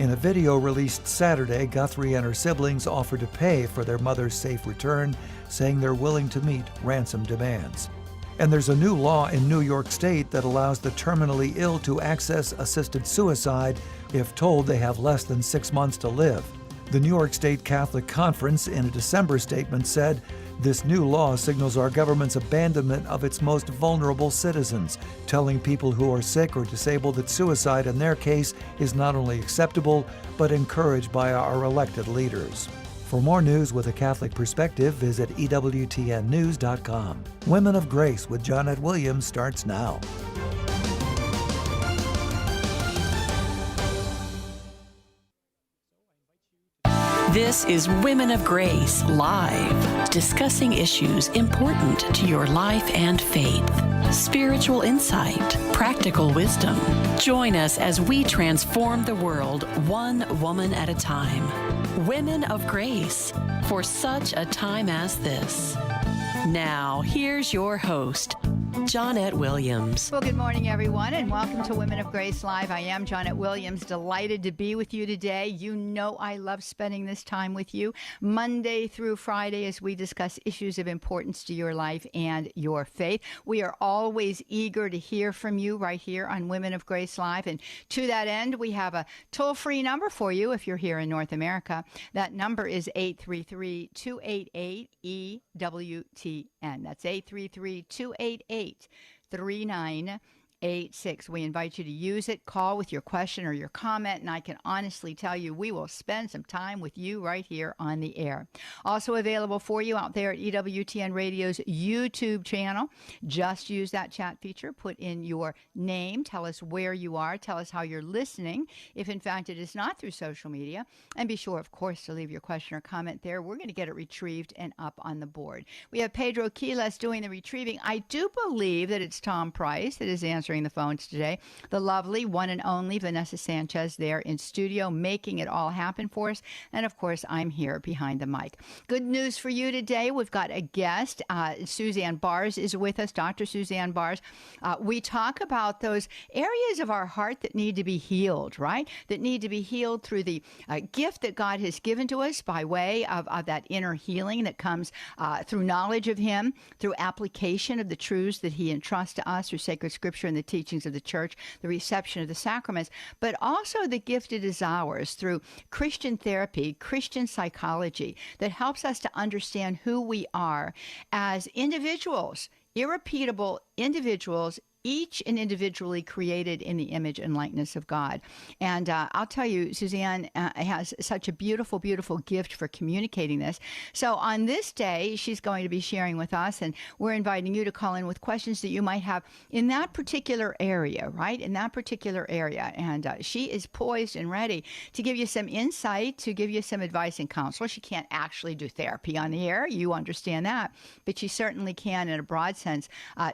In a video released Saturday, Guthrie and her siblings offered to pay for their mother's safe return, saying they're willing to meet ransom demands. And there's a new law in New York State that allows the terminally ill to access assisted suicide if told they have less than 6 months to live. The New York State Catholic Conference, in a December statement, said, "This new law signals our government's abandonment of its most vulnerable citizens, telling people who are sick or disabled that suicide in their case is not only acceptable, but encouraged by our elected leaders." For more news with a Catholic perspective, visit EWTNnews.com. Women of Grace with Johnnette Williams starts now. This is Women of Grace Live, discussing issues important to your life and faith. Spiritual insight, practical wisdom. Join us as we transform the world one woman at a time. Women of Grace, for such a time as this. Now, here's your host, Johnnette Williams. Well, good morning, everyone, and welcome to Women of Grace Live. I am Johnnette Williams, delighted to be with you today. You know I love spending this time with you, Monday through Friday, as we discuss issues of importance to your life and your faith. We are always eager to hear from you right here on Women of Grace Live, and to that end, we have a toll-free number for you if you're here in North America. That number is 833-288-EWTN. That's 833-288-3986. We invite you to use it. Call with your question or your comment, and I can honestly tell you we will spend some time with you right here on the air. Also available for you out there at EWTN Radio's YouTube channel. Just use that chat feature. Put in your name. Tell us where you are. Tell us how you're listening, if in fact it is not through social media. And be sure, of course, to leave your question or comment there. We're going to get it retrieved and up on the board. We have Pedro Quiles doing the retrieving. I do believe that it's Tom Price that is answering the phones today. The lovely one and only Vanessa Sanchez there in studio, making it all happen for us. And of course, I'm here behind the mic. Good news for you today. We've got a guest. Suzanne Bars is with us, Dr. Suzanne Bars. We talk about those areas of our heart that need to be healed, right? That need to be healed through the gift that God has given to us by way of that inner healing that comes through knowledge of Him, through application of the truths that He entrusts to us through sacred scripture and the teachings of the church, the reception of the sacraments, but also the gift it is ours through Christian therapy, Christian psychology that helps us to understand who we are as individuals, irrepeatable individuals, each and individually created in the image and likeness of God. And I'll tell you, Suzanne has such a beautiful, beautiful gift for communicating this. So on this day, she's going to be sharing with us, and we're inviting you to call in with questions that you might have in that particular area, right? In that particular area. And she is poised and ready to give you some insight, to give you some advice and counsel. She can't actually do therapy on the air. You understand that. But she certainly can, in a broad sense,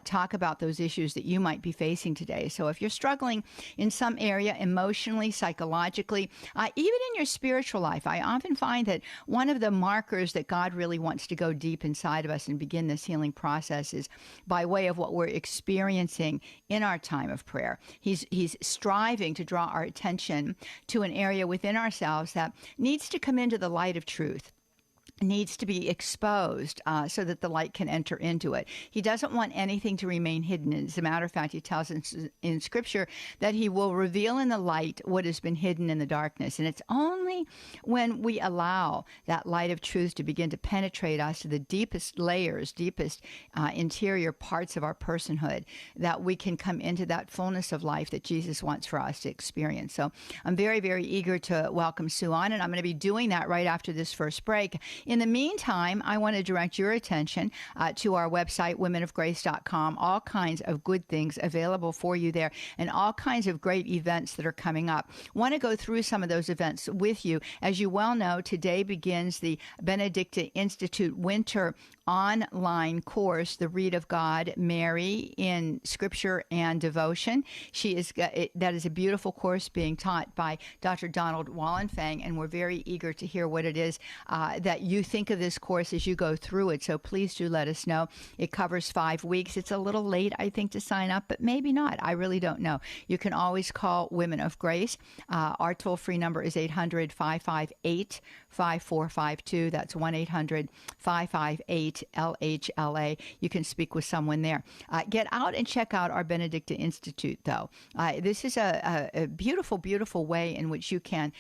talk about those issues that you might be facing today. So if you're struggling in some area emotionally, psychologically, even in your spiritual life, I often find that one of the markers that God really wants to go deep inside of us and begin this healing process is by way of what we're experiencing in our time of prayer. He's striving to draw our attention to an area within ourselves that needs to come into the light of truth, needs to be exposed so that the light can enter into it. He doesn't want anything to remain hidden. As a matter of fact, he tells us in Scripture that he will reveal in the light what has been hidden in the darkness. And it's only when we allow that light of truth to begin to penetrate us to the deepest layers, deepest interior parts of our personhood, that we can come into that fullness of life that Jesus wants for us to experience. So I'm very, very eager to welcome Sue on, and I'm going to be doing that right after this first break. In the meantime, I want to direct your attention to our website, womenofgrace.com. All kinds of good things available for you there, and all kinds of great events that are coming up. Want to go through some of those events with you. As you well know, today begins the Benedicta Institute Winter online course, The Read of God, Mary in Scripture and Devotion. That is a beautiful course being taught by Dr. Donald Wallenfang, and we're very eager to hear what it is that you you think of this course as you go through it. So please do let us know. It covers 5 weeks. It's a little late, I think, to sign up, but maybe not. I really don't know. You can always call Women of Grace. Our toll-free number is 800-558-5452. That's 1-800-558-LHLA. You can speak with someone there. Get out and check out our Benedicta Institute, though. This is a beautiful, beautiful way in which you can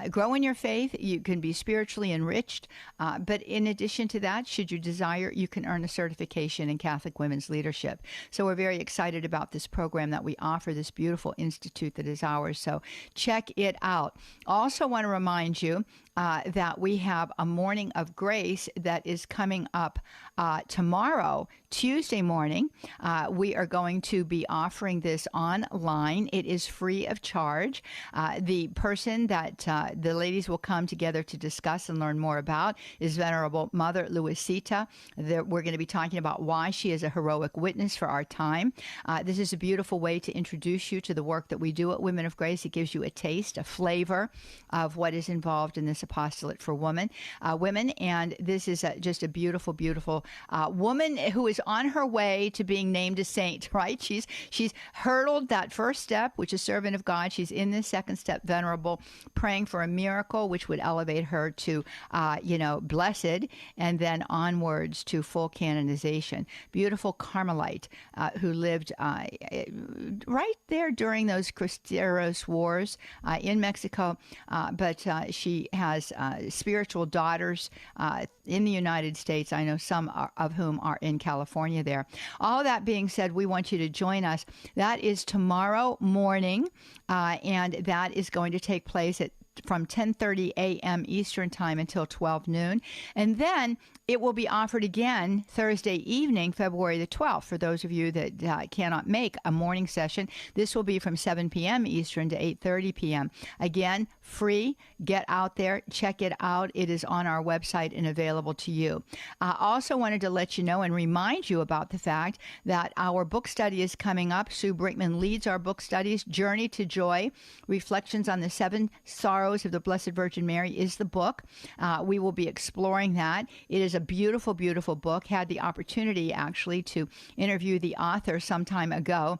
grow in your faith. You can be spiritually enriched. But in addition to that, should you desire, you can earn a certification in Catholic women's leadership. So we're very excited about this program that we offer, this beautiful institute that is ours. So check it out. Also want to remind you that we have a morning of grace that is coming up tomorrow, Tuesday morning. We are going to be offering this online. It is free of charge. The person that the ladies will come together to discuss and learn more about is Venerable Mother Luisita. We're going to be talking about why she is a heroic witness for our time. This is a beautiful way to introduce you to the work that we do at Women of Grace. It gives you a taste, a flavor of what is involved in this apostolate for women. And this is just a beautiful, beautiful woman who is on her way to being named a saint, right? She's hurdled that first step, which is servant of God. She's in this second step, venerable, praying for a miracle which would elevate her to, blessed, and then onwards to full canonization. Beautiful Carmelite who lived right there during those Cristeros Wars in Mexico, but she has spiritual daughters in the United States. I know some of whom are in California there. All that being said, we want you to join us. That is tomorrow morning, and that is going to take place from 10:30 a.m. Eastern Time until 12 noon. And then it will be offered again Thursday evening, February the 12th. For those of you that cannot make a morning session, this will be from 7 p.m. Eastern to 8:30 p.m. Again, free. Get out there. Check it out. It is on our website and available to you. I also wanted to let you know and remind you about the fact that our book study is coming up. Sue Brinkman leads our book studies. Journey to Joy, Reflections on the Seven Sorrows of the Blessed Virgin Mary is the book. We will be exploring that. It is a beautiful, beautiful book. Had the opportunity actually to interview the author some time ago.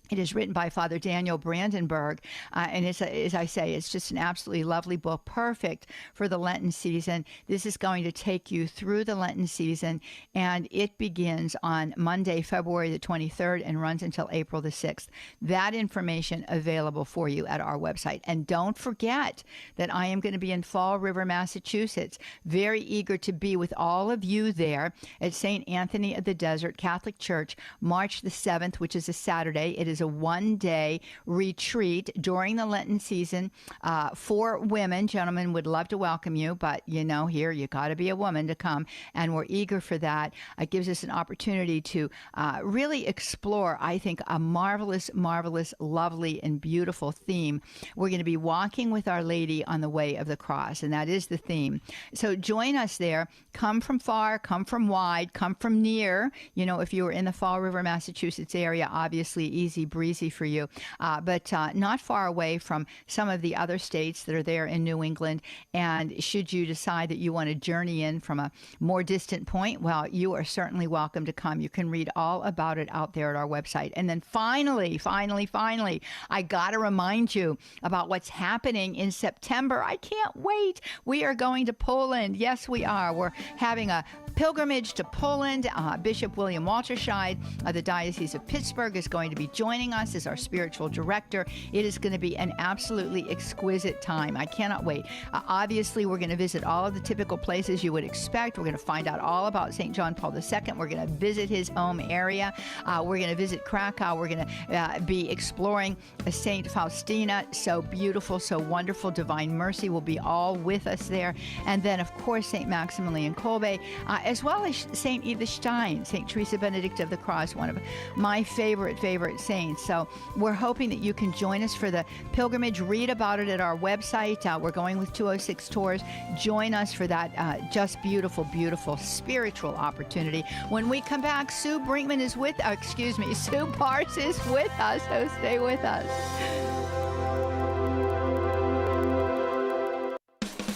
It is written by Father Daniel Brandenburg, and as I say, it's just an absolutely lovely book, perfect for the Lenten season. This is going to take you through the Lenten season, and it begins on Monday, February the 23rd, and runs until April the 6th. That information available for you at our website. And don't forget that I am going to be in Fall River, Massachusetts. Very eager to be with all of you there at St. Anthony of the Desert Catholic Church, March the 7th, which is a Saturday. It is a one-day retreat during the Lenten season for women. Gentlemen would love to welcome you, but here you got to be a woman to come, and we're eager for that. It gives us an opportunity to really explore, I think, a marvelous, marvelous, lovely, and beautiful theme. We're going to be walking with Our Lady on the way of the cross, and that is the theme. So join us there. Come from far, come from wide, come from near. If you were in the Fall River, Massachusetts area, obviously easy breezy for you, but not far away from some of the other states that are there in New England. And should you decide that you want to journey in from a more distant point, well, you are certainly welcome to come. You can read all about it out there at our website. And then finally, I got to remind you about what's happening in September. I can't wait. We are going to Poland. Yes, we are. We're having a pilgrimage to Poland. Bishop William Walterscheid of the Diocese of Pittsburgh is going to be joining us as our spiritual director. It is going to be an absolutely exquisite time. I cannot wait. Obviously, we're going to visit all of the typical places you would expect. We're going to find out all about St. John Paul II. We're going to visit his home area. We're going to visit Krakow. We're going to be exploring St. Faustina. So beautiful, so wonderful. Divine Mercy will be all with us there. And then, of course, St. Maximilian Kolbe, as well as St. Edith Stein, St. Teresa Benedicta of the Cross, one of my favorite saints. So we're hoping that you can join us for the pilgrimage. Read about it at our website. We're going with 206 Tours. Join us for that just beautiful, beautiful spiritual opportunity. When we come back, Sue Brinkman is Sue Bars is with us, so stay with us.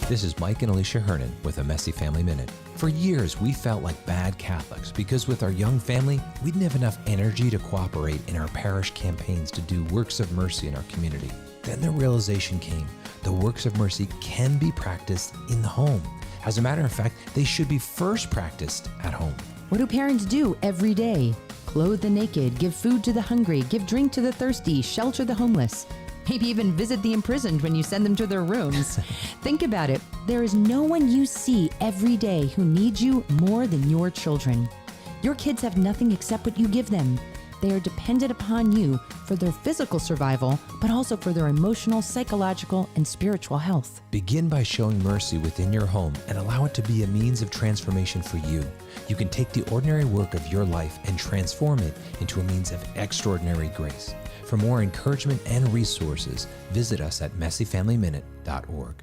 This is Mike and Alicia Hernan with a Messy Family Minute. For years, we felt like bad Catholics because with our young family, we didn't have enough energy to cooperate in our parish campaigns to do works of mercy in our community. Then the realization came, the works of mercy can be practiced in the home. As a matter of fact, they should be first practiced at home. What do parents do every day? Clothe the naked, give food to the hungry, give drink to the thirsty, shelter the homeless. Maybe even visit the imprisoned when you send them to their rooms. Think about it. There is no one you see every day who needs you more than your children. Your kids have nothing except what you give them. They are dependent upon you for their physical survival, but also for their emotional, psychological, and spiritual health. Begin by showing mercy within your home and allow it to be a means of transformation for you. You can take the ordinary work of your life and transform it into a means of extraordinary grace. For more encouragement and resources, visit us at messyfamilyminute.org.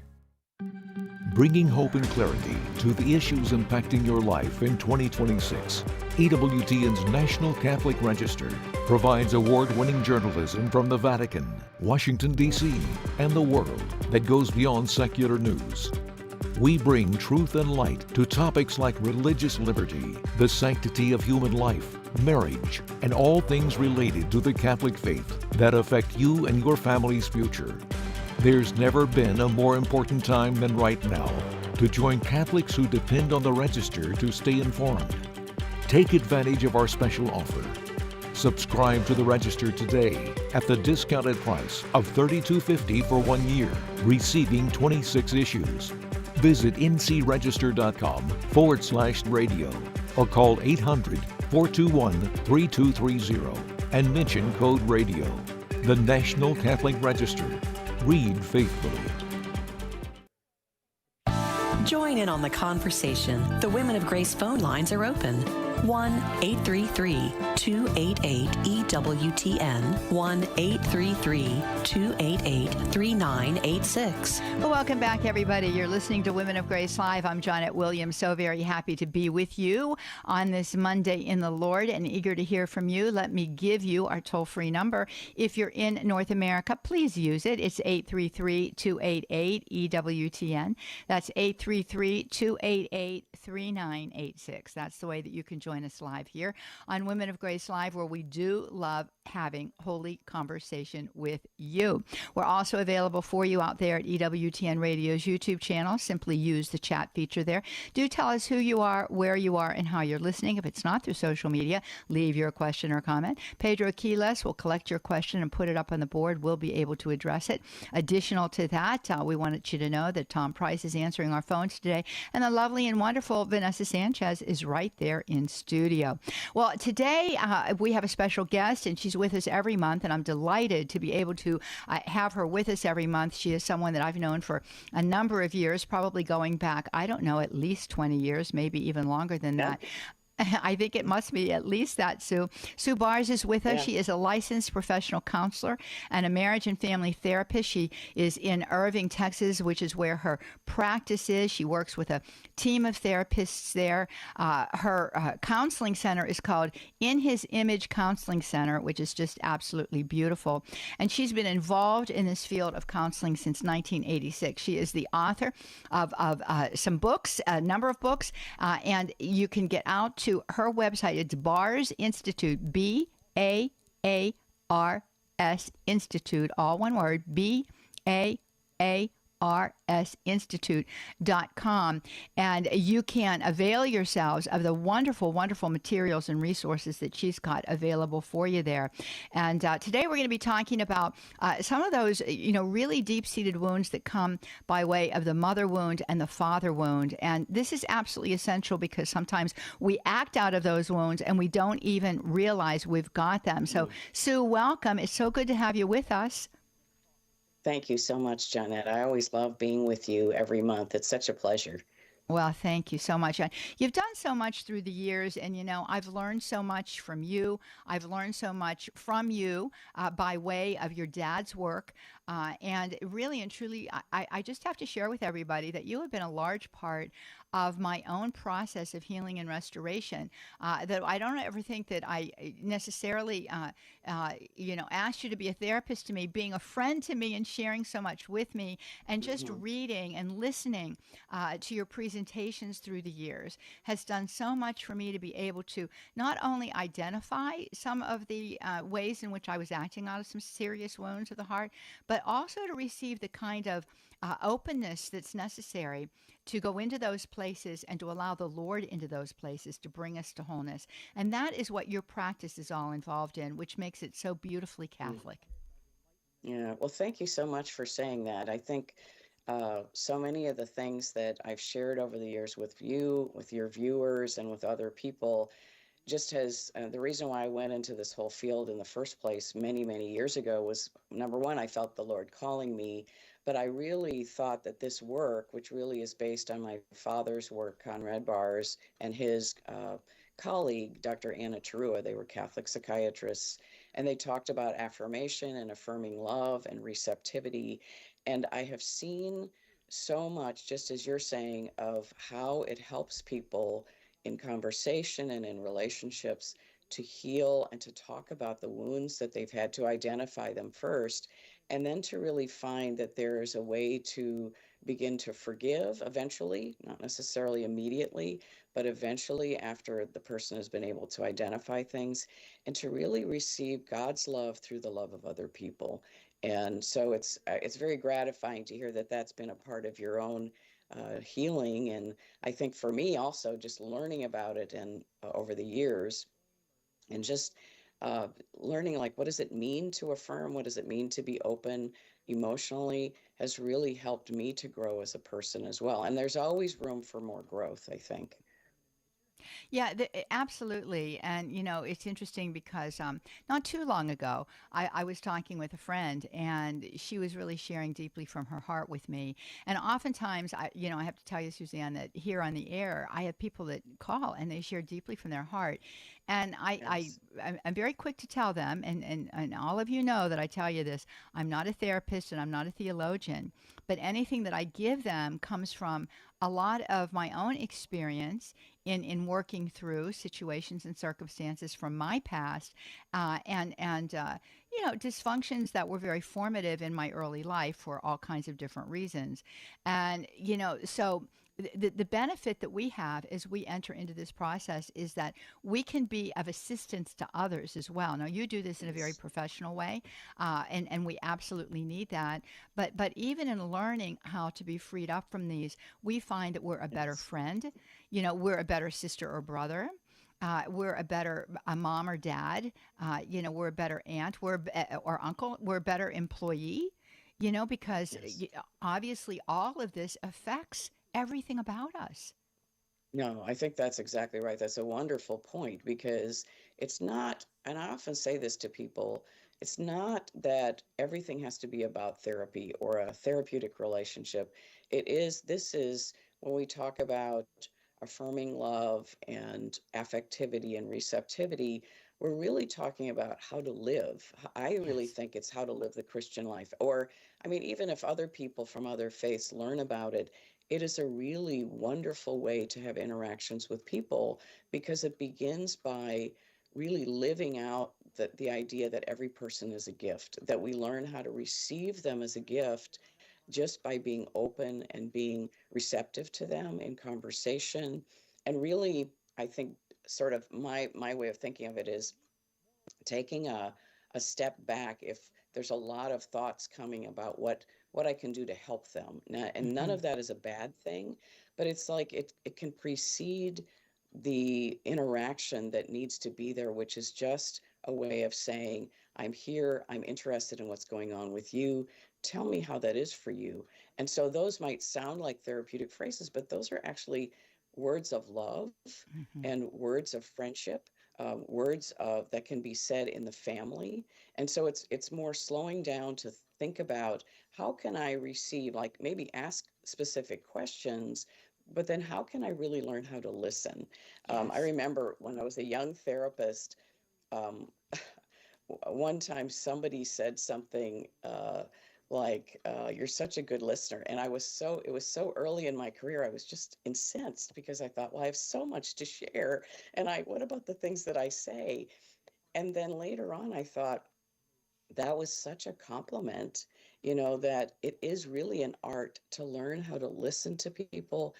Bringing hope and clarity to the issues impacting your life in 2026. EWTN's National Catholic Register provides award-winning journalism from the Vatican, Washington, D.C., and the world that goes beyond secular news. We bring truth and light to topics like religious liberty, the sanctity of human life, marriage, and all things related to the Catholic faith that affect you and your family's future. There's never been a more important time than right now to join Catholics who depend on the Register to stay informed. Take advantage of our special offer. Subscribe to the Register today at the discounted price of $32.50 for 1 year, receiving 26 issues. Visit ncregister.com/radio or call 800-421-3230 and mention code radio. The National Catholic Register. Read faithfully. Join in on the conversation. The Women of Grace phone lines are open. 1-833-288-EWTN, 1-833-288-3986. Well, welcome back, everybody. You're listening to Women of Grace Live. I'm Johnnette Williams. So very happy to be with you on this Monday in the Lord and eager to hear from you. Let me give you our toll-free number. If you're in North America, please use it. It's 833-288-EWTN. That's 833-288-3986. That's the way that you can join us live here on Women of Grace Live, where we do love having holy conversation with you. We're also available for you out there at EWTN Radio's YouTube channel. Simply use the chat feature there. Do tell us who you are, where you are, and how you're listening. If it's not through social media, leave your question or comment. Pedro Quiles will collect your question and put it up on the board. We'll be able to address it. Additional to that, we wanted you to know that Tom Price is answering our phones today, and the lovely and wonderful Vanessa Sanchez is right there in studio. Well, today we have a special guest, and she's with us every month, and I'm delighted to be able to have her with us every month. She is someone that I've known for a number of years, probably going back, I don't know, at least 20 years, maybe even longer than that. I think it must be at least that, Sue. Sue Bars is with us. Yeah. She is a licensed professional counselor and a marriage and family therapist. She is in Irving, Texas, which is where her practice is. She works with a team of therapists there. Her counseling center is called In His Image Counseling Center, which is just absolutely beautiful. And she's been involved in this field of counseling since 1986. She is the author of some books, a number of books, and you can get out to her website. It's Bars Institute, BAARS Institute, all one word, BAARSinstitute.com, and you can avail yourselves of the wonderful, wonderful materials and resources that she's got available for you there. And today we're going to be talking about some of those, really deep-seated wounds that come by way of the mother wound and the father wound. And this is absolutely essential because sometimes we act out of those wounds and we don't even realize we've got them. So, Sue, welcome. It's so good to have you with us. Thank you so much, Johnnette. I always love being with you every month. It's such a pleasure. Well, thank you so much. You've done so much through the years, and, I've learned so much from you. I've learned so much from you by way of your dad's work. And really and truly, I just have to share with everybody that you have been a large part of my own process of healing and restoration. That I don't ever think that I necessarily, asked you to be a therapist to me, being a friend to me, and sharing so much with me, and just reading and listening to your presentations through the years has done so much for me to be able to not only identify some of the ways in which I was acting out of some serious wounds of the heart, but also to receive the kind of openness that's necessary to go into those places and to allow the Lord into those places to bring us to wholeness. And that is what your practice is all involved in, which makes it so beautifully Catholic. Yeah, well, thank you so much for saying that. I think so many of the things that I've shared over the years with you, with your viewers, and with other people just has the reason why I went into this whole field in the first place many, many years ago was number one, I felt the Lord calling me, but I really thought that this work, which really is based on my father's work, Conrad Bars, and his colleague, Dr. Anna Tarua, they were Catholic psychiatrists, and they talked about affirmation and affirming love and receptivity. And I have seen so much, just as you're saying, of how it helps people in conversation and in relationships to heal and to talk about the wounds that they've had, to identify them first, and then to really find that there is a way to begin to forgive eventually, not necessarily immediately, but eventually after the person has been able to identify things, and to really receive God's love through the love of other people. And so it's very gratifying to hear that that's been a part of your own healing. And I think for me also, just learning about it and over the years, and just learning, like, what does it mean to affirm? What does it mean to be open emotionally, has really helped me to grow as a person as well. And there's always room for more growth, I think. Yeah, absolutely. And, it's interesting because not too long ago, I was talking with a friend and she was really sharing deeply from her heart with me. And oftentimes, I have to tell you, Suzanne, that here on the air, I have people that call and they share deeply from their heart. And Yes. I'm very quick to tell them, and all of you know that I tell you this, I'm not a therapist and I'm not a theologian, but anything that I give them comes from a lot of my own experience in working through situations and circumstances from my past, and dysfunctions that were very formative in my early life for all kinds of different reasons. And so the benefit that we have as we enter into this process is that we can be of assistance to others as well. Now, you do this in a very professional way, and we absolutely need that. But even in learning how to be freed up from these, we find that we're a better friend. We're a better sister or brother. We're a mom or dad. We're a better aunt. Or uncle. We're a better employee. Because Yes. obviously all of this affects everything about us. No, I think that's exactly right. That's a wonderful point because it's not, and I often say this to people, it's not that everything has to be about therapy or a therapeutic relationship. This is when we talk about affirming love and affectivity and receptivity, we're really talking about how to live. I really Yes. think it's how to live the Christian life. Or, I mean, even if other people from other faiths learn about it, it is a really wonderful way to have interactions with people because it begins by really living out the idea that every person is a gift, that we learn how to receive them as a gift just by being open and being receptive to them in conversation. And really, I think sort of my way of thinking of it is taking a step back if there's a lot of thoughts coming about what I can do to help them. And none Hmm. of that is a bad thing, but it's like it can precede the interaction that needs to be there, which is just a way of saying, I'm here, I'm interested in what's going on with you. Tell me how that is for you. And so those might sound like therapeutic phrases, but those are actually words of love Hmm. and words of friendship, words of that can be said in the family. And so it's more slowing down to think about how can I receive, like maybe ask specific questions, but then how can I really learn how to listen? I Yes. remember when I was a young therapist, um, one time somebody said something like, you're such a good listener. And it was so early in my career, I was just incensed because I thought, well, I have so much to share. And what about the things that I say? And then later on, I thought, that was such a compliment, that it is really an art to learn how to listen to people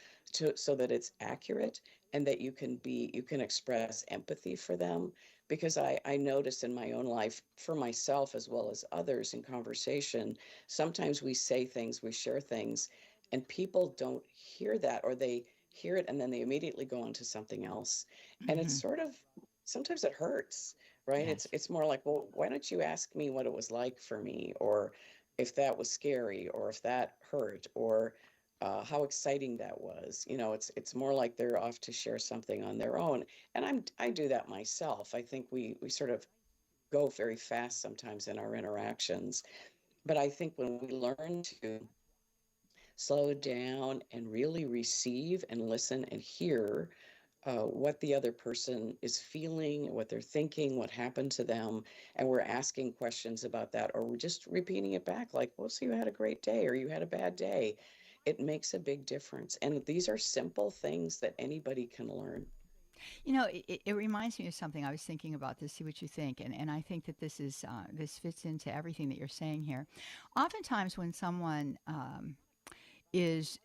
so that it's accurate and that you can express empathy for them. Because I notice in my own life, for myself as well as others in conversation, sometimes we say things, we share things, and people don't hear that, or they hear it and then they immediately go on to something else. And it's Hmm. sort of, sometimes it hurts, right? Yes. It's more like, well, why don't you ask me what it was like for me, or if that was scary, or if that hurt, or how exciting that was. It's more like they're off to share something on their own, and I do that myself. I think we sort of go very fast sometimes in our interactions, but I think when we learn to slow down and really receive and listen and hear what the other person is feeling, what they're thinking, what happened to them, and we're asking questions about that, or we're just repeating it back, like, well, so you had a great day, or you had a bad day. It makes a big difference. And these are simple things that anybody can learn. It reminds me of something. I was thinking about this, see what you think. And I think that this fits into everything that you're saying here. Oftentimes, when someone is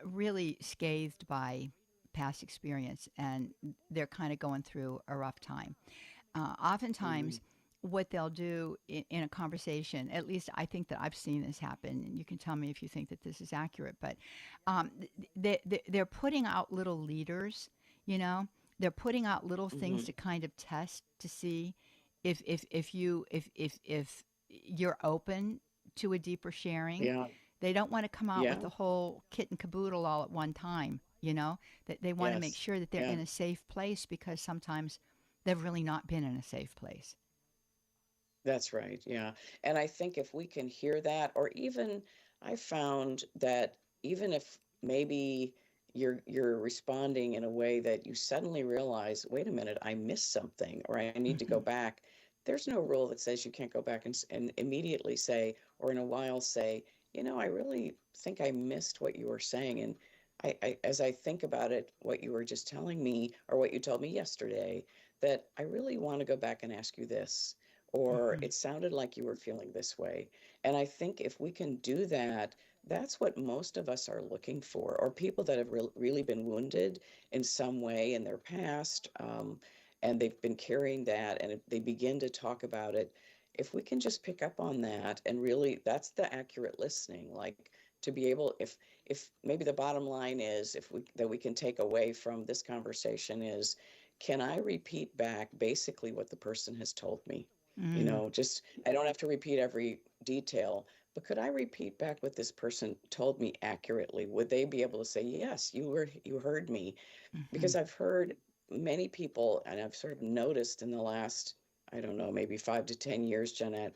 really scathed by past experience and they're kind of going through a rough time, Mhm. oftentimes what they'll do in a conversation, at least I think that I've seen this happen, and you can tell me if you think that this is accurate, but they're putting out little leaders, you know, they're putting out little things Mhm. to kind of test to see if you're open to a deeper sharing. Yeah. They don't want to come out with Yeah. the whole kit and caboodle all at one time, that they want to make Yes. sure that they're Yeah. in a safe place, because sometimes they've really not been in a safe place. That's right. Yeah. And I think if we can hear that, or even I found that even if maybe you're responding in a way that you suddenly realize, wait a minute, I missed something, or I need to go Hmm. back. There's no rule that says you can't go back and immediately say, or in a while say, I really think I missed what you were saying. And as I think about it, what you were just telling me, or what you told me yesterday, that I really want to go back and ask you this, or Hmm. it sounded like you were feeling this way. And I think if we can do that, that's what most of us are looking for, or people that have really been wounded in some way in their past, and they've been carrying that, and if they begin to talk about it. If we can just pick up on that and really, that's the accurate listening, like to be able, if maybe the bottom line is, if we that we can take away from this conversation is, can I repeat back basically what the person has told me? Mm. Just, I don't have to repeat every detail, but could I repeat back what this person told me accurately? Would they be able to say, yes, you heard me? Hmm. Because I've heard many people, and I've sort of noticed in the last, I don't know, maybe 5 to 10 years, Jeanette,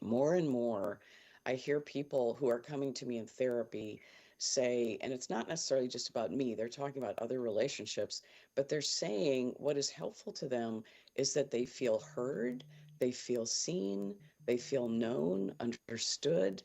more and more, I hear people who are coming to me in therapy say, and it's not necessarily just about me, they're talking about other relationships, but they're saying what is helpful to them is that they feel heard, they feel seen, they feel known, understood,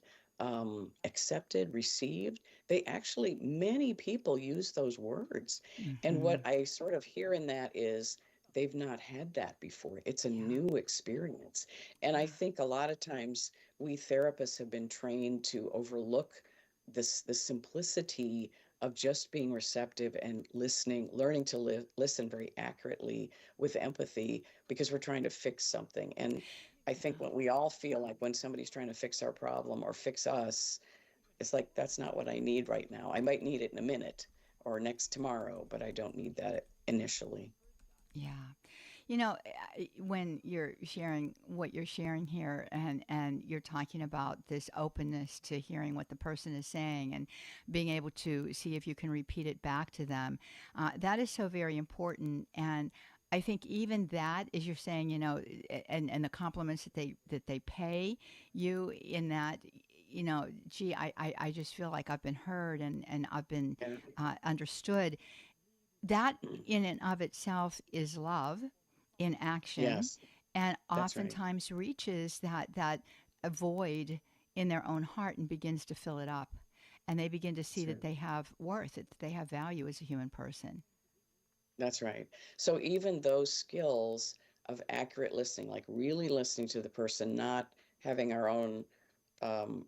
accepted, received. They actually, many people use those words. And Hmm. what I sort of hear in that is, they've not had that before. It's a Yeah. new experience. And I Yeah. think a lot of times we therapists have been trained to overlook the simplicity of just being receptive and listening, learning to listen very accurately with empathy, because we're trying to fix something. And I think Yeah. what we all feel like when somebody's trying to fix our problem or fix us, it's like, that's not what I need right now. I might need it in a minute or next tomorrow, but I don't need that initially. Yeah. When you're sharing what you're sharing here, and you're talking about this openness to hearing what the person is saying and being able to see if you can repeat it back to them, that is so very important. And I think even that, as you're saying, and the compliments that they pay you in that, gee, I just feel like I've been heard, and I've been Yeah. understood. That Mm. in and of itself is love in action, Yes, and that's right. oftentimes reaches that a void in their own heart and begins to fill it up. And they begin to see Sure. that they have worth, that they have value as a human person. That's right. So even those skills of accurate listening, like really listening to the person, not having our own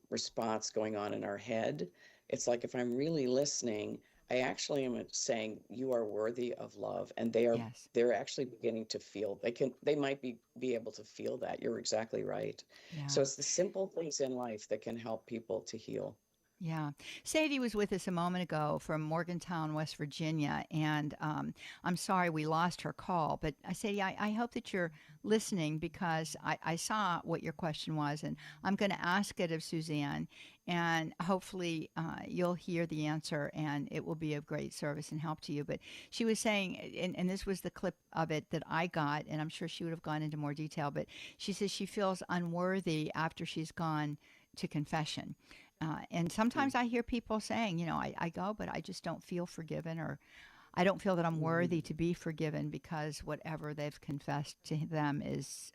response going on in our head. It's like if I'm really listening, I actually am saying you are worthy of love, and Yes. they're actually beginning to feel they might be able to feel that. You're exactly right. Yeah. So it's the simple things in life that can help people to heal. Yeah. Sadie was with us a moment ago from Morgantown, West Virginia, and I'm sorry we lost her call. But Sadie, I hope that you're listening, because I saw what your question was, and I'm going to ask it of Suzanne, and hopefully you'll hear the answer, and it will be of great service and help to you. But she was saying, and this was the clip of it that I got, and I'm sure she would have gone into more detail, but she says she feels unworthy after she's gone to confession. And sometimes I hear people saying, I go, but I just don't feel forgiven, or I don't feel that I'm worthy to be forgiven because whatever they've confessed to them is,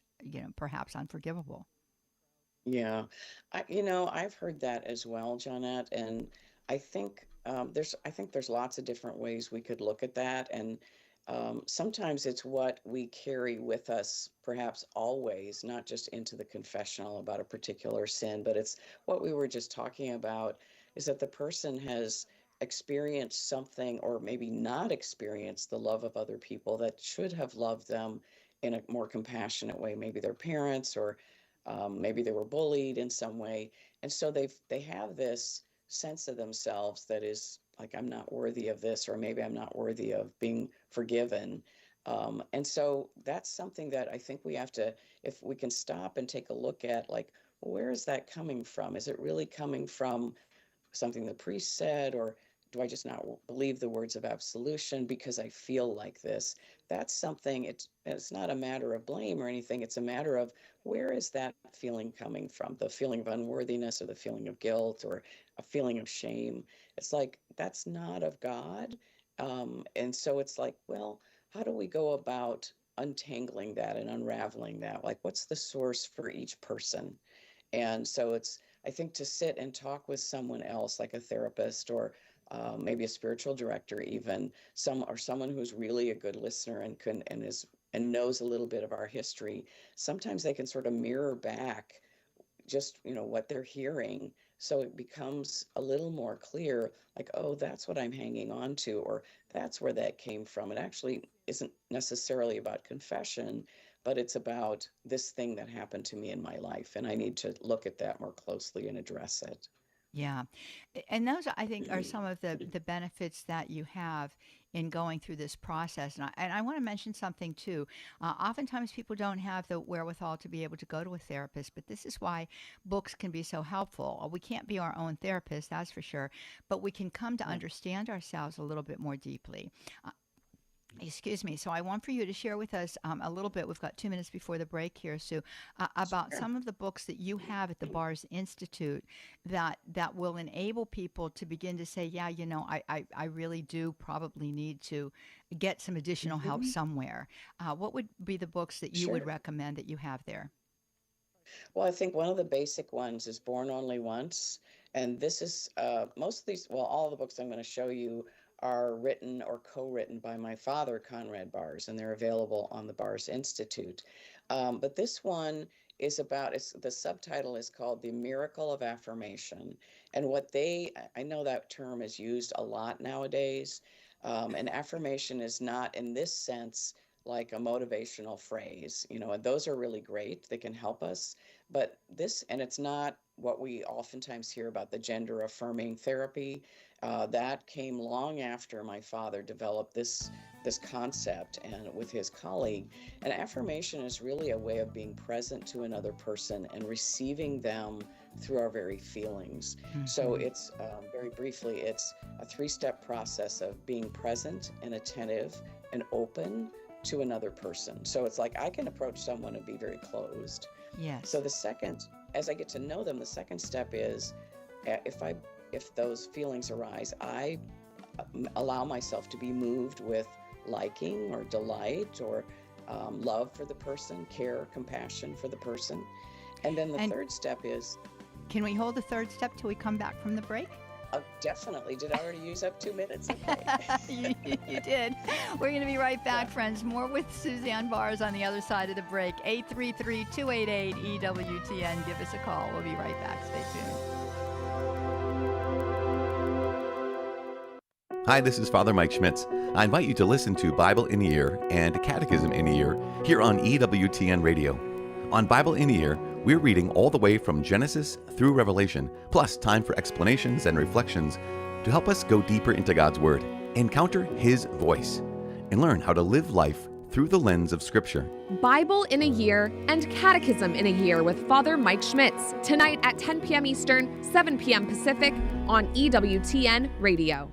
perhaps unforgivable. Yeah, I've heard that as well, Johnnette, and I think there's lots of different ways we could look at that, and sometimes it's what we carry with us, perhaps always, not just into the confessional about a particular sin, but it's what we were just talking about, is that the person has experienced something, or maybe not experienced the love of other people that should have loved them in a more compassionate way, maybe their parents, or maybe they were bullied in some way, and so they have this sense of themselves that is like, I'm not worthy of this, or maybe I'm not worthy of being forgiven. And so that's something that I think we have to, if we can stop and take a look at, like, well, where is that coming from? Is it really coming from something the priest said, or do I just not believe the words of absolution because I feel like this? That's something, it's not a matter of blame or anything. It's a matter of, where is that feeling coming from? The feeling of unworthiness, or the feeling of guilt, or a feeling of shame. It's like, that's not of God. And so it's like, well, how do we go about untangling that and unraveling that? Like, what's the source for each person? And so I think, to sit and talk with someone else, like a therapist, or maybe a spiritual director, even someone who's really a good listener and knows a little bit of our history. Sometimes they can sort of mirror back just what they're hearing, so it becomes a little more clear, like, oh, that's what I'm hanging on to, or that's where that came from. It actually isn't necessarily about confession, but it's about this thing that happened to me in my life, and I need to look at that more closely and address it. Yeah. And those, I think, are some of the benefits that you have in going through this process. And I want to mention something too. Oftentimes people don't have the wherewithal to be able to go to a therapist, but this is why books can be so helpful. We can't be our own therapist, that's for sure, but we can come to understand ourselves a little bit more deeply. Excuse me. So I want for you to share with us a little bit. We've got 2 minutes before the break here, Sue, about some of the books that you have at the Bars Institute that will enable people to begin to say, yeah, I really do probably need to get some additional help somewhere. What would be the books that you would recommend that you have there? Well, I think one of the basic ones is Born Only Once. And this is most of these, well, all the books I'm going to show you are written or co-written by my father, Conrad Bars, and they're available on the Bars Institute. But this one is the subtitle is called The Miracle of Affirmation. And I know that term is used a lot nowadays. And affirmation is not, in this sense, like a motivational phrase, and those are really great. They can help us. But and it's not what we oftentimes hear about, the gender affirming therapy. That came long after my father developed this concept, and with his colleague. And affirmation is really a way of being present to another person and receiving them through our very feelings. So it's very briefly, it's a 3-step process of being present and attentive and open to another person. So it's like, I can approach someone and be very closed. Yes. So the second, as I get to know them, the second step is, if those feelings arise, I allow myself to be moved with liking or delight, or love for the person, care, compassion for the person. And then the third step is, Can we hold the third step till we come back from the break? Definitely. Did I already use up 2 minutes? Okay. You did. We're going to be right back, friends. More with Suzanne Bars on the other side of the break. 833-288-EWTN. Give us a call. We'll be right back. Stay tuned. Hi, this is Father Mike Schmitz. I invite you to listen to Bible in a Year and Catechism in a Year here on EWTN Radio. On Bible in a Year, we're reading all the way from Genesis through Revelation, plus time for explanations and reflections to help us go deeper into God's Word, encounter His voice, and learn how to live life through the lens of Scripture. Bible in a Year and Catechism in a Year with Father Mike Schmitz, tonight at 10 p.m. Eastern, 7 p.m. Pacific on EWTN Radio.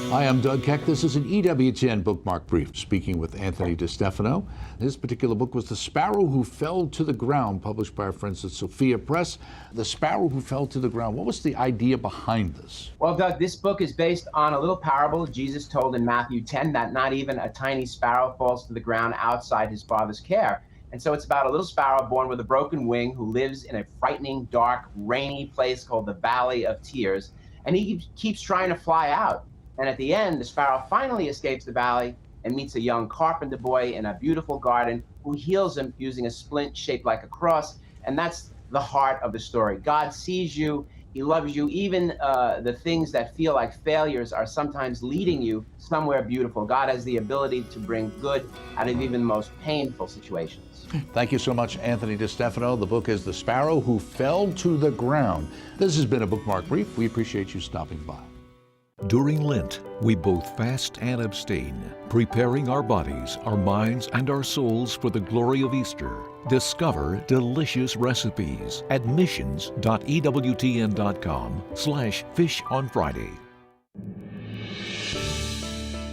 Hi, I'm Doug Keck. This is an EWTN Bookmark Brief, speaking with Anthony DiStefano. His particular book was The Sparrow Who Fell to the Ground, published by our friends at Sophia Press. The Sparrow Who Fell to the Ground. What was the idea behind this? Well, Doug, this book is based on a little parable Jesus told in Matthew 10, that not even a tiny sparrow falls to the ground outside his Father's care. And so it's about a little sparrow born with a broken wing who lives in a frightening, dark, rainy place called the Valley of Tears. And he keeps trying to fly out. And at the end, the sparrow finally escapes the valley and meets a young carpenter boy in a beautiful garden who heals him using a splint shaped like a cross. And that's the heart of the story. God sees you. He loves you. Even the things that feel like failures are sometimes leading you somewhere beautiful. God has the ability to bring good out of even the most painful situations. Thank you so much, Anthony DiStefano. The book is The Sparrow Who Fell to the Ground. This has been a Bookmark Brief. We appreciate you stopping by. During Lent, we both fast and abstain, preparing our bodies, our minds, and our souls for the glory of Easter. Discover delicious recipes at missions.ewtn.com/Fish on Friday.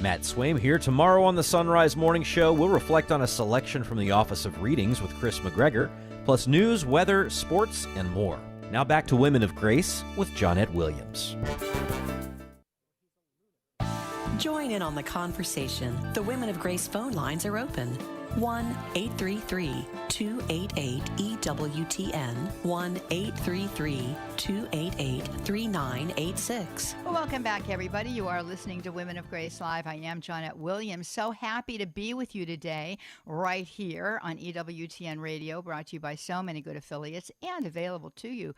Matt Swaim here. Tomorrow on the Sunrise Morning Show, we'll reflect on a selection from the Office of Readings with Chris McGregor, plus news, weather, sports, and more. Now back to Women of Grace with Johnnette Williams. Join in on the conversation. The Women of Grace phone lines are open. 1-833-288-EWTN, 1-833-288-3986. Well, welcome back, everybody. You are listening to Women of Grace Live. I am Johnnette Williams. So happy to be with you today right here on EWTN Radio, brought to you by so many good affiliates and available to you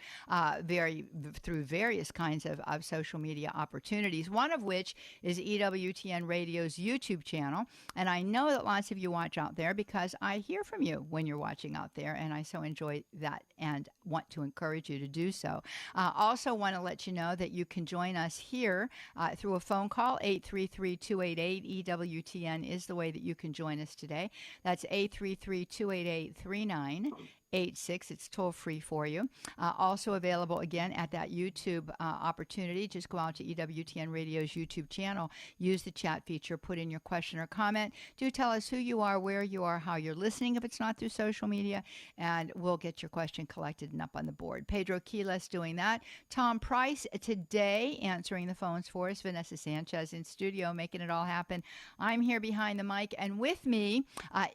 through various kinds of social media opportunities, one of which is EWTN Radio's YouTube channel. And I know that lots of you watch out there because I hear from you when you're watching out there, and I so enjoy that and want to encourage you to do so. Also want to let you know that you can join us here through a phone call. 833-288-EWTN is the way that you can join us today. That's 833-288-3986. It's toll free for you. Also available again at that YouTube opportunity. Just go out to EWTN Radio's YouTube channel, use the chat feature, put in your question or comment. Do tell us who you are, where you are, how you're listening if it's not through social media, and we'll get your question collected and up on the board. Pedro Quiles doing that. Tom Price today answering the phones for us. Vanessa Sanchez in studio making it all happen. I'm here behind the mic, and with me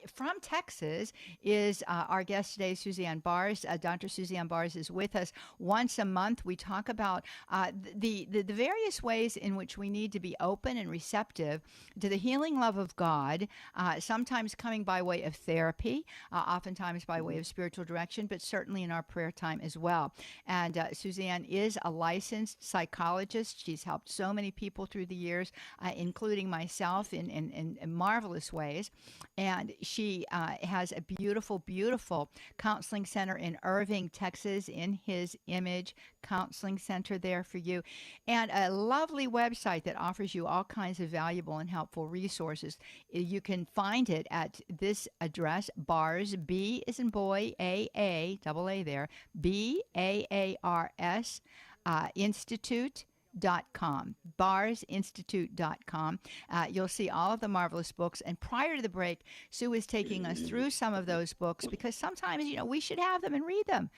from Texas is our guest today, Suzanne Bars. Dr. Suzanne Bars is with us once a month. We talk about the various ways in which we need to be open and receptive to the healing love of God, sometimes coming by way of therapy, oftentimes by way of spiritual direction, but certainly in our prayer time as well. And Suzanne is a licensed psychologist. She's helped so many people through the years, including myself in marvelous ways. And she has a beautiful, beautiful counseling center in Irving, Texas, in His Image Counseling Center there for you, and a lovely website that offers you all kinds of valuable and helpful resources. You can find it at this address, Bars, B as in boy, A, double A there, BAARS, Institute.com, barsinstitute.com. You'll see all of the marvelous books. And prior to the break, Sue is taking us through some of those books because sometimes, we should have them and read them.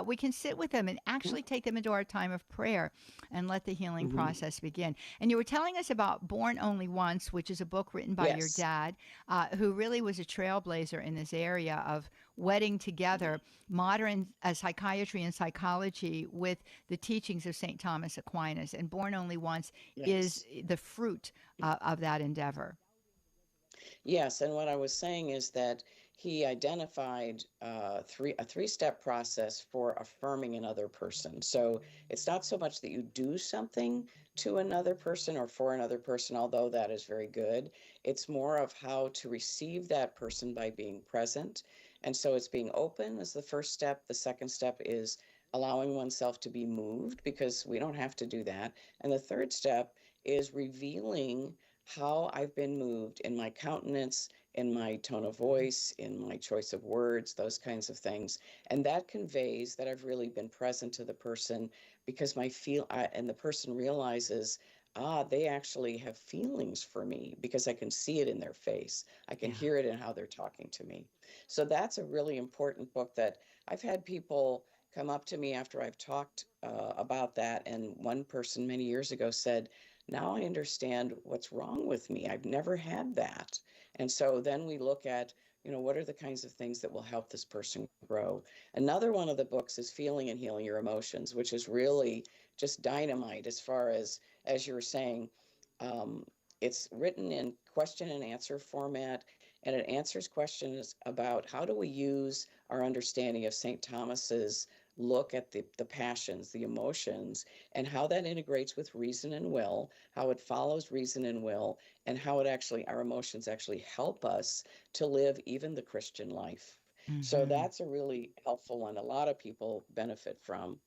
We can sit with them and actually take them into our time of prayer and let the healing process begin. And you were telling us about Born Only Once, which is a book written by your dad, who really was a trailblazer in this area of wedding together modern psychiatry and psychology with the teachings of St. Thomas Aquinas. And Born Only Once is the fruit of that endeavor. Yes, and what I was saying is that he identified a three-step process for affirming another person. So it's not so much that you do something to another person or for another person, although that is very good. It's more of how to receive that person by being present. And so it's being open as the first step. The second step is allowing oneself to be moved, because we don't have to do that. And the third step is revealing how I've been moved in my countenance, in my tone of voice, in my choice of words, those kinds of things. And that conveys that I've really been present to the person, because and the person realizes, they actually have feelings for me, because I can see it in their face. I can hear it in how they're talking to me. So that's a really important book that I've had people come up to me after I've talked about that. And one person many years ago said, now I understand what's wrong with me. I've never had that. And so then we look at, what are the kinds of things that will help this person grow? Another one of the books is Feeling and Healing Your Emotions, which is really just dynamite as far as you were saying. It's written in question and answer format, and it answers questions about how do we use our understanding of St. Thomas's look at the passions, the emotions, and how that integrates with reason and will, how it follows reason and will, and how our emotions actually help us to live even the Christian life. Mm-hmm. So that's a really helpful one. A lot of people benefit from.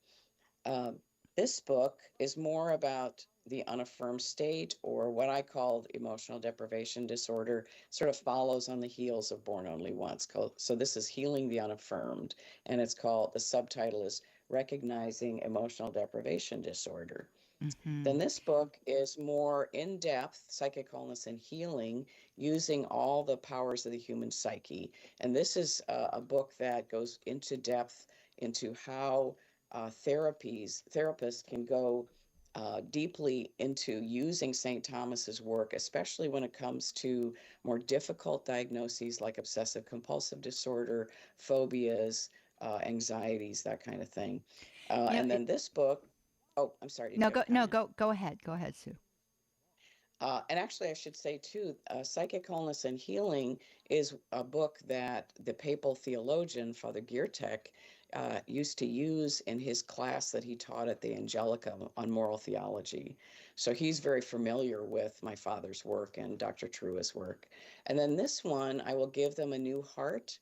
This book is more about the unaffirmed state, or what I call emotional deprivation disorder. Sort of follows on the heels of Born Only Once. So this is Healing the Unaffirmed, and the subtitle is Recognizing Emotional Deprivation Disorder. Mm-hmm. Then this book is more in-depth psychic wholeness and healing, using all the powers of the human psyche. And this is a book that goes into depth into how therapists can go deeply into using St. Thomas's work, especially when it comes to more difficult diagnoses like obsessive compulsive disorder, phobias, anxieties, that kind of thing. And then this book, I'm sorry. Go ahead. Go ahead, Sue. And actually, I should say, too, Psychic Wholeness and Healing is a book that the papal theologian, Father Giertek, used to use in his class that he taught at the Angelica on moral theology. So he's very familiar with my father's work and Dr. Trua's work. And then this one, I will give them a new heart.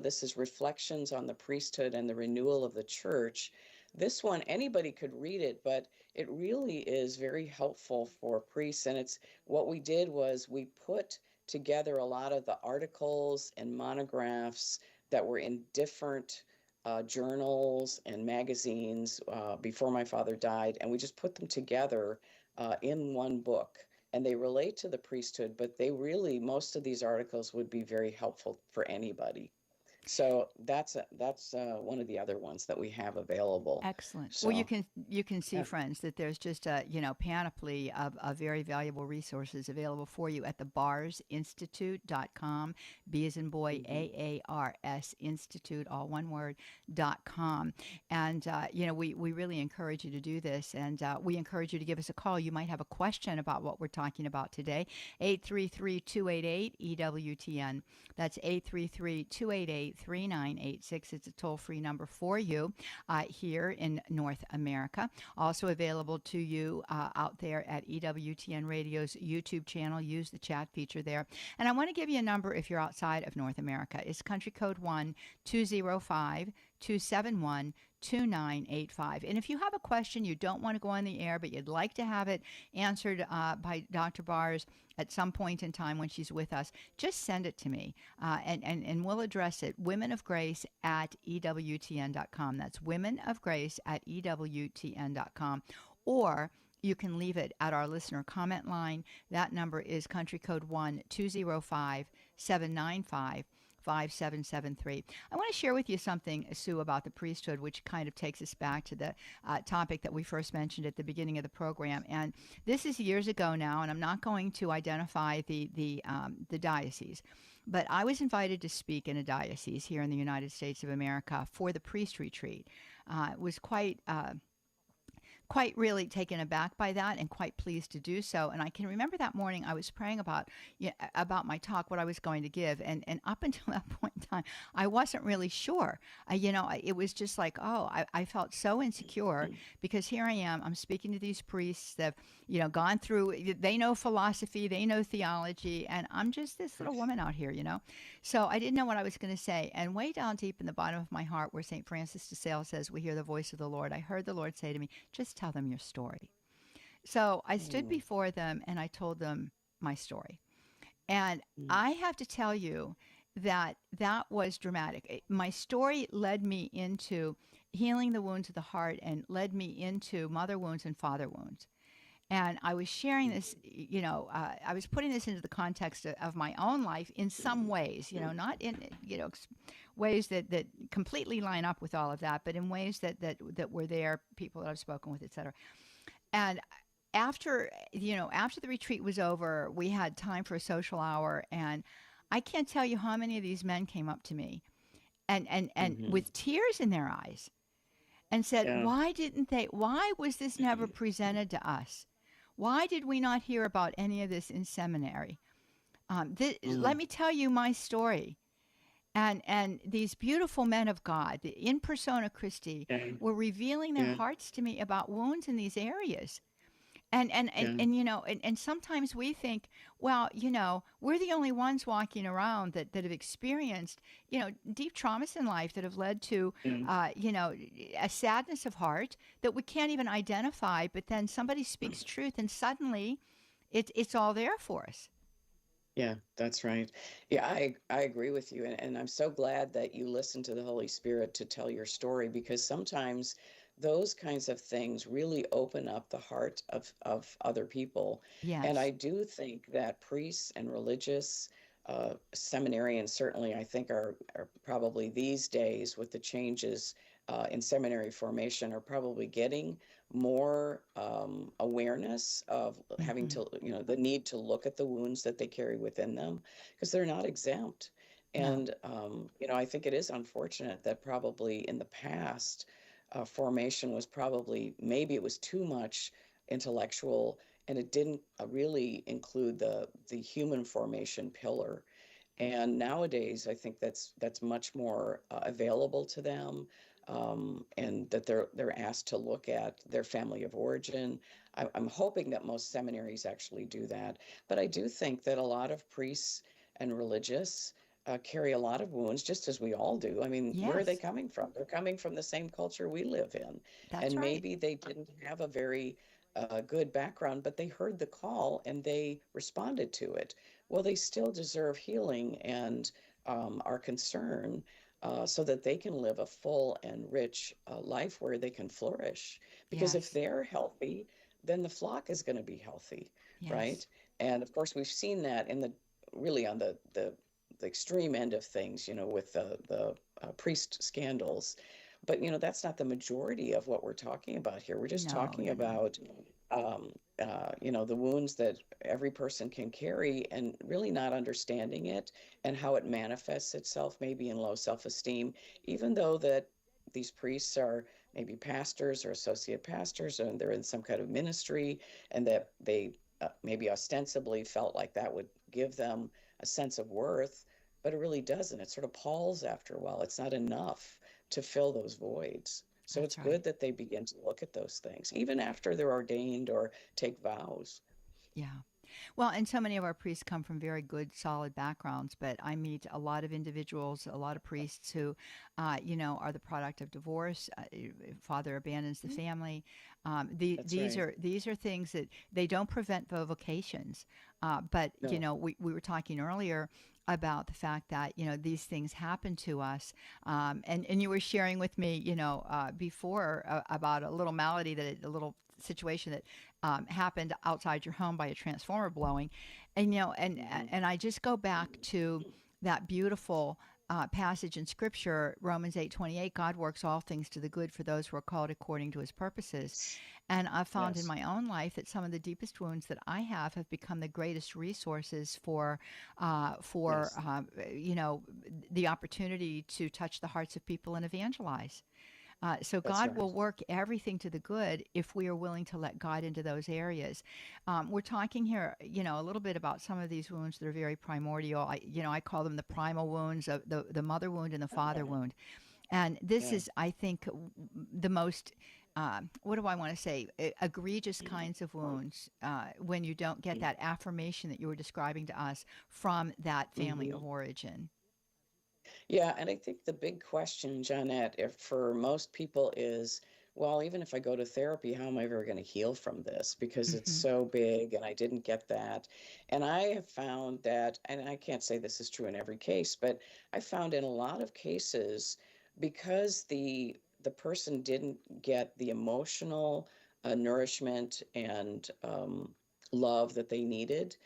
This is Reflections on the Priesthood and the Renewal of the Church. This one, anybody could read it, but it really is very helpful for priests. And what we did was we put together a lot of the articles and monographs that were in different journals and magazines before my father died, and we just put them together in one book. And they relate to the priesthood, but most of these articles would be very helpful for anybody. So that's one of the other ones that we have available. Excellent. So, well, you can see, friends, that there's just a panoply of very valuable resources available for you at the BarsInstitute.com. B as in boy, AARS Institute, all one word, .com. And we really encourage you to do this, and we encourage you to give us a call. You might have a question about what we're talking about today. 833-288-EWTN. That's 833-288-3986. It's a toll-free number for you here in North America. Also available to you out there at EWTN Radio's YouTube channel. Use the chat feature there. And I want to give you a number if you're outside of North America. It's country code 1-205-271-2985. And if you have a question, you don't want to go on the air, but you'd like to have it answered by Dr. Bars at some point in time when she's with us, just send it to me, and we'll address it. womenofgrace@EWTN.com. That's womenofgrace@EWTN.com. Or you can leave it at our listener comment line. That number is country code 1-205-795-5773. I want to share with you something, Sue, about the priesthood, which kind of takes us back to the topic that we first mentioned at the beginning of the program. And this is years ago now, and I'm not going to identify the diocese. But I was invited to speak in a diocese here in the United States of America for the priest retreat. It was quite really taken aback by that and quite pleased to do so. And I can remember that morning I was praying about my talk, what I was going to give. And up until that point in time, I wasn't really sure. It was just like, I felt so insecure because here I am, I'm speaking to these priests that have, gone through, they know philosophy, they know theology, and I'm just this little woman out here, So I didn't know what I was going to say. And way down deep in the bottom of my heart, where St. Francis de Sales says, we hear the voice of the Lord, I heard the Lord say to me, just tell them your story. So I stood before them and I told them my story. And I have to tell you that was dramatic. My story led me into healing the wounds of the heart and led me into mother wounds and father wounds. And I was sharing this, I was putting this into the context of my own life in some ways, not in, ways that completely line up with all of that, but in ways that were there, people that I've spoken with, et cetera. And after the retreat was over, we had time for a social hour, and I can't tell you how many of these men came up to me and with tears in their eyes and said, why was this never presented to us? Why did we not hear about any of this in seminary? Let me tell you my story. And these beautiful men of God, the in persona Christi, were revealing their hearts to me about wounds in these areas. And sometimes we think, well, we're the only ones walking around that have experienced, deep traumas in life that have led to, a sadness of heart that we can't even identify. But then somebody speaks truth, and suddenly, it's all there for us. Yeah, that's right. Yeah, I agree with you. And I'm so glad that you listen to the Holy Spirit to tell your story, because sometimes those kinds of things really open up the heart of other people. Yes. And I do think that priests and religious seminarians, certainly, I think are probably these days, with the changes in seminary formation, are probably getting more awareness of having to, the need to look at the wounds that they carry within them, because they're not exempt. And, I think it is unfortunate that probably in the past, formation was probably, maybe it was too much intellectual, and it didn't really include the human formation pillar. And nowadays, I think that's much more available to them, and that they're asked to look at their family of origin. I'm hoping that most seminaries actually do that. But I do think that a lot of priests and religious carry a lot of wounds, just as we all do. I mean, where are they coming from? They're coming from the same culture we live in. That's and right. Maybe they didn't have a very good background, but they heard the call and they responded to it. Well, they still deserve healing and our concern, so that they can live a full and rich life where they can flourish. Because if they're healthy, then the flock is going to be healthy, right? And of course, we've seen that in really on the extreme end of things, with the priest scandals. But, that's not the majority of what we're talking about here. We're just talking about, the wounds that every person can carry, and really not understanding it and how it manifests itself maybe in low self-esteem, even though that these priests are maybe pastors or associate pastors, and they're in some kind of ministry, and that they maybe ostensibly felt like that would give them a sense of worth, but it really doesn't. It sort of palls after a while. It's not enough to fill those voids. So it's good that they begin to look at those things, even after they're ordained or take vows. Yeah. Well, and so many of our priests come from very good, solid backgrounds, but I meet a lot of individuals, a lot of priests who, are the product of divorce. Father abandons the family. These are things that they don't prevent vocations. But, we were talking earlier about the fact that, these things happen to us. And you were sharing with me, before about a little malady, a little situation that happened outside your home by a transformer blowing. And, and I just go back to that beautiful passage in Scripture, Romans 8:28, God works all things to the good for those who are called according to his purposes. And I've found in my own life that some of the deepest wounds that I have become the greatest resources for the opportunity to touch the hearts of people and evangelize. So God will work everything to the good if we are willing to let God into those areas. We're talking here, a little bit about some of these wounds that are very primordial. I call them the primal wounds, the mother wound and the father wound. And this is, I think, the most, what do I want to say, egregious kinds of wounds when you don't get that affirmation that you were describing to us from that family of origin. Yeah, and I think the big question, Johnnette, if for most people is, well, even if I go to therapy, how am I ever going to heal from this? Because it's so big and I didn't get that. And I have found that, and I can't say this is true in every case, but I found in a lot of cases, because the person didn't get the emotional nourishment and love that they needed,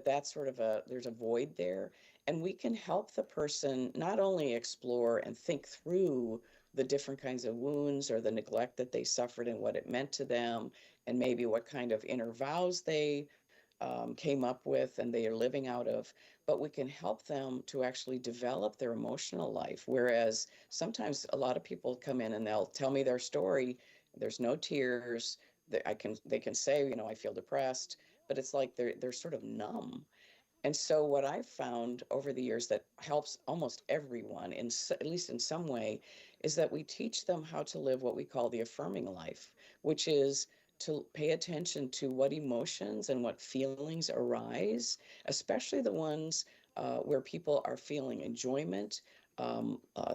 that's sort of there's a void there. And we can help the person not only explore and think through the different kinds of wounds or the neglect that they suffered and what it meant to them, and maybe what kind of inner vows they came up with and they are living out of, but we can help them to actually develop their emotional life. Whereas sometimes a lot of people come in and they'll tell me their story. There's no tears. They can say, I feel depressed, but it's like they're sort of numb. And so what I've found over the years that helps almost everyone, at least in some way, is that we teach them how to live what we call the affirming life, which is to pay attention to what emotions and what feelings arise, especially the ones where people are feeling enjoyment,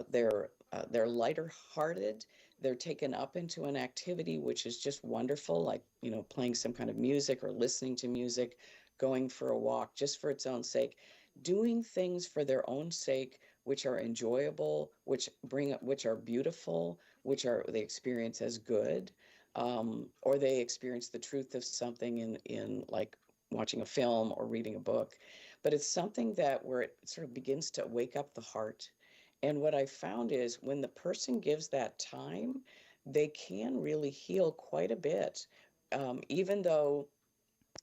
they're lighter hearted, they're taken up into an activity which is just wonderful, like, playing some kind of music or listening to music, going for a walk just for its own sake, doing things for their own sake, which are enjoyable, which are beautiful, which they experience as good, or they experience the truth of something in like watching a film or reading a book. But it's something where it sort of begins to wake up the heart. And what I found is when the person gives that time, they can really heal quite a bit, even though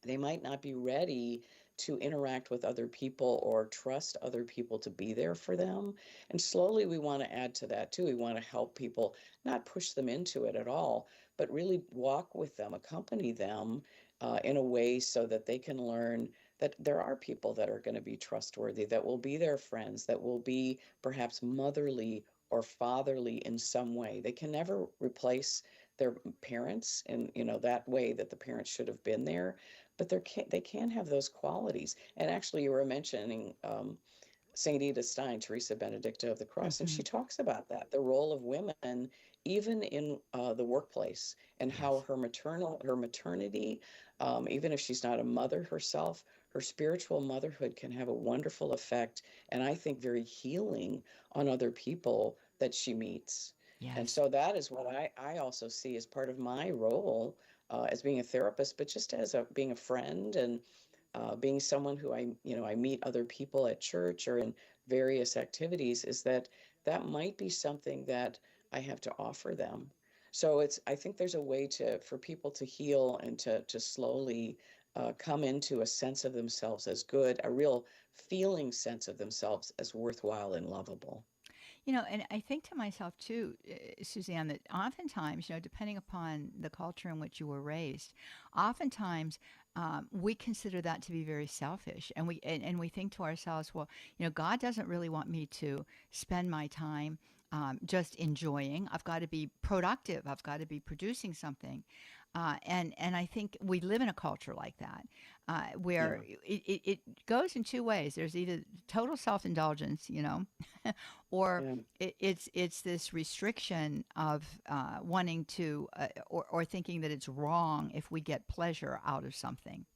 they might not be ready to interact with other people or trust other people to be there for them. And slowly we want to add to that too. We want to help people, not push them into it at all, but really walk with them, accompany them in a way so that they can learn that there are people that are going to be trustworthy, that will be their friends, that will be perhaps motherly or fatherly in some way. They can never replace their parents in that way that the parents should have been there, but they can have those qualities. And actually, you were mentioning Saint Edith Stein, Teresa Benedicta of the Cross, and she talks about that, the role of women, even in the workplace, and how her maternity, even if she's not a mother herself, her spiritual motherhood can have a wonderful effect, and I think very healing on other people that she meets. Yes. And so that is what I also see as part of my role as being a therapist, but just as being a friend and being someone who I meet other people at church or in various activities, is that might be something that I have to offer them. So I think there's a way for people to heal and to slowly come into a sense of themselves as good, a real feeling sense of themselves as worthwhile and lovable. And I think to myself too, Suzanne, that oftentimes, depending upon the culture in which you were raised, oftentimes we consider that to be very selfish, and we think to ourselves, well, God doesn't really want me to spend my time just enjoying. I've got to be productive. I've got to be producing something. And I think we live in a culture like that, where it goes in two ways. There's either total self-indulgence, or it's this restriction of wanting to, or thinking that it's wrong if we get pleasure out of something.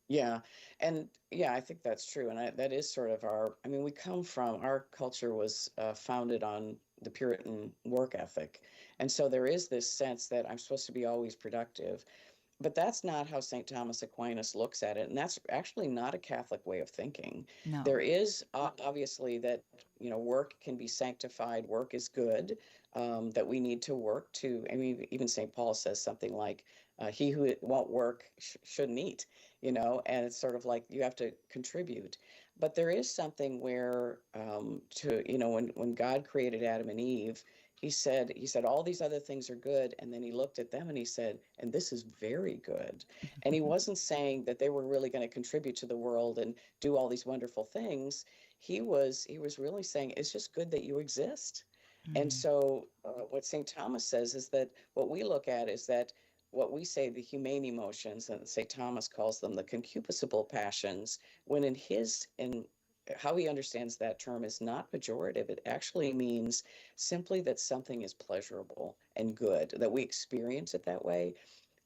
Yeah. And yeah, I think that's true. And that is sort of our culture was founded on the Puritan work ethic. And so there is this sense that I'm supposed to be always productive. But that's not how St. Thomas Aquinas looks at it. And that's actually not a Catholic way of thinking. No. There is obviously that, work can be sanctified, work is good, that we need to work to. I mean, even St. Paul says something like, he who won't work shouldn't eat, and it's sort of like you have to contribute. But there is something where, when God created Adam and Eve, he said, all these other things are good. And then he looked at them and he said, and this is very good. And he wasn't saying that they were really going to contribute to the world and do all these wonderful things. He was really saying, it's just good that you exist. And so what St. Thomas says is that what we look at is that what we say the humane emotions, and St. Thomas calls them the concupiscible passions, when in how he understands that term is not pejorative. It actually means simply that something is pleasurable and good, that we experience it that way.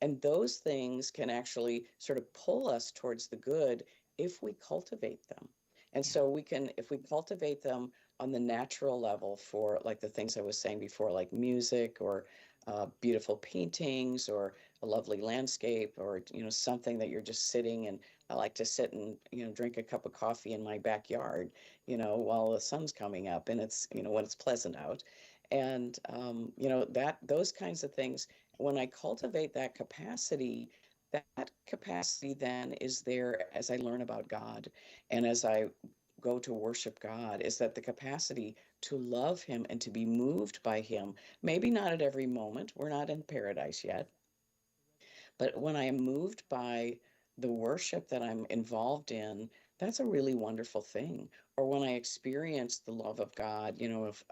And those things can actually sort of pull us towards the good if we cultivate them. And so if we cultivate them on the natural level for like the things I was saying before, like music or beautiful paintings or a lovely landscape or, something that you're just sitting, and I like to sit and, drink a cup of coffee in my backyard, while the sun's coming up and it's, when it's pleasant out. And, those kinds of things, when I cultivate that capacity then is there as I learn about God and as I go to worship God, is that the capacity to love him and to be moved by him, maybe not at every moment, we're not in paradise yet, but when I am moved by the worship that I'm involved in, that's a really wonderful thing. Or when I experience the love of God,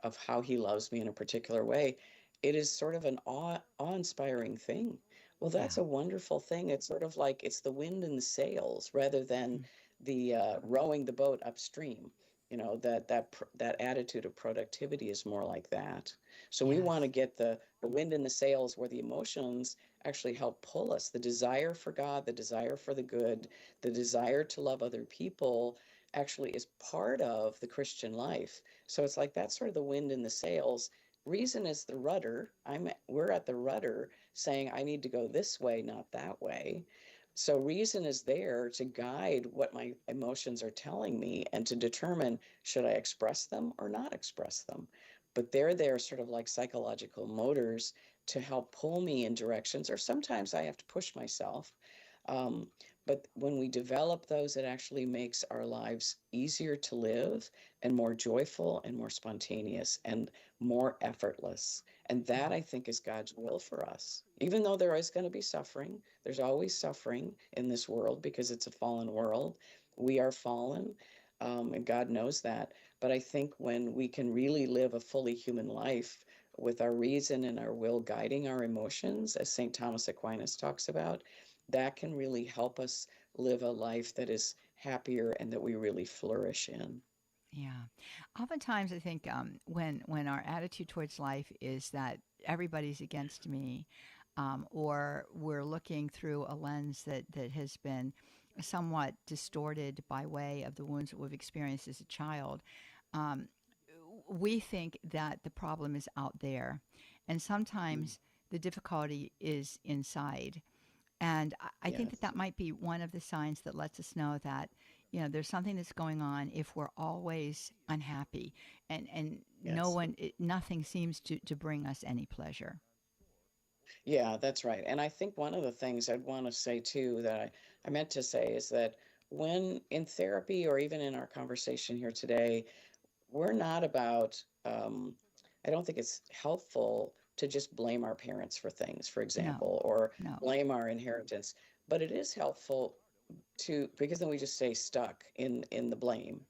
of how he loves me in a particular way, it is sort of an awe-inspiring thing. Well, that's a wonderful thing. It's sort of like it's the wind in the sails rather than the rowing the boat upstream. That attitude of productivity is more like that. So we want to get the wind in the sails where the emotions actually help pull us. The desire for God, the desire for the good, the desire to love other people actually is part of the Christian life. So it's like that's sort of the wind in the sails. Reason is the rudder. We're at the rudder saying, I need to go this way, not that way. So reason is there to guide what my emotions are telling me and to determine, should I express them or not express them? But they're there sort of like psychological motors to help pull me in directions, or sometimes I have to push myself. But when we develop those, it actually makes our lives easier to live and more joyful and more spontaneous and more effortless. And that, I think, is God's will for us. Even though there is going to be suffering, there's always suffering in this world because it's a fallen world. We are fallen, and God knows that. But I think when we can really live a fully human life with our reason and our will guiding our emotions, as St. Thomas Aquinas talks about, that can really help us live a life that is happier and that we really flourish in. Yeah. Oftentimes, I think when our attitude towards life is that everybody's against me, or we're looking through a lens that has been somewhat distorted by way of the wounds that we've experienced as a child, we think that the problem is out there. And sometimes the difficulty is inside. And I think that might be one of the signs that lets us know that, there's something that's going on if we're always unhappy and nothing seems to bring us any pleasure. Yeah, that's right. And I think one of the things I'd want to say too that I meant to say is that when in therapy or even in our conversation here today, we're not about, I don't think it's helpful to just blame our parents for things, for example, or blame our inheritance. But it is helpful because then we just stay stuck in the blame.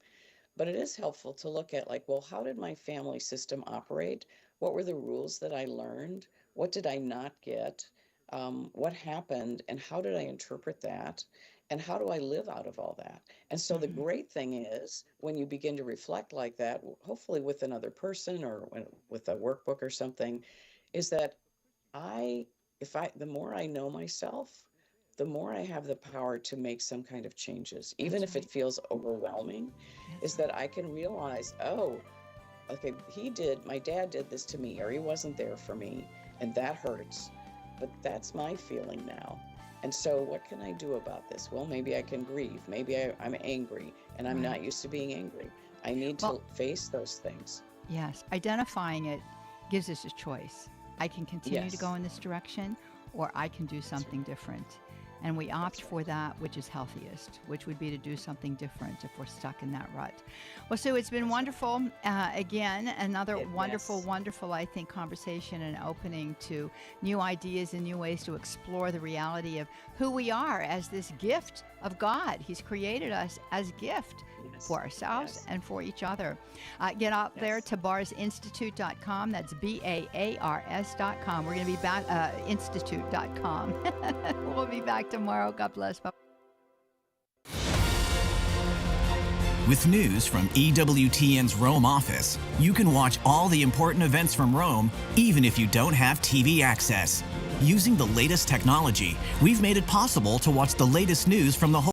But it is helpful to look at like, well, how did my family system operate? What were the rules that I learned? What did I not get? What happened? And how did I interpret that? And how do I live out of all that? And so the great thing is when you begin to reflect like that, hopefully with another person or with a workbook or something, is that the more I know myself, the more I have the power to make some kind of changes, even if it feels overwhelming, is that I can realize, oh, okay, my dad did this to me, or he wasn't there for me, and that hurts. But that's my feeling now. And so what can I do about this? Well, maybe I can grieve. Maybe I'm angry, and I'm not used to being angry. I need to face those things. Yes, identifying it gives us a choice. I can continue to go in this direction, or I can do something different. And we opt for that which is healthiest, which would be to do something different if we're stuck in that rut. Well, Sue, it's been wonderful. Again, another wonderful, I think, conversation and opening to new ideas and new ways to explore the reality of who we are as this gift of God. He's created us as gift for ourselves and for each other. Get out there to barsinstitute.com. That's BAARS.com. We're going to be back, institute.com. We'll be back tomorrow. God bless. Bye. With news from EWTN's Rome office, you can watch all the important events from Rome, even if you don't have TV access. Using the latest technology, we've made it possible to watch the latest news from the whole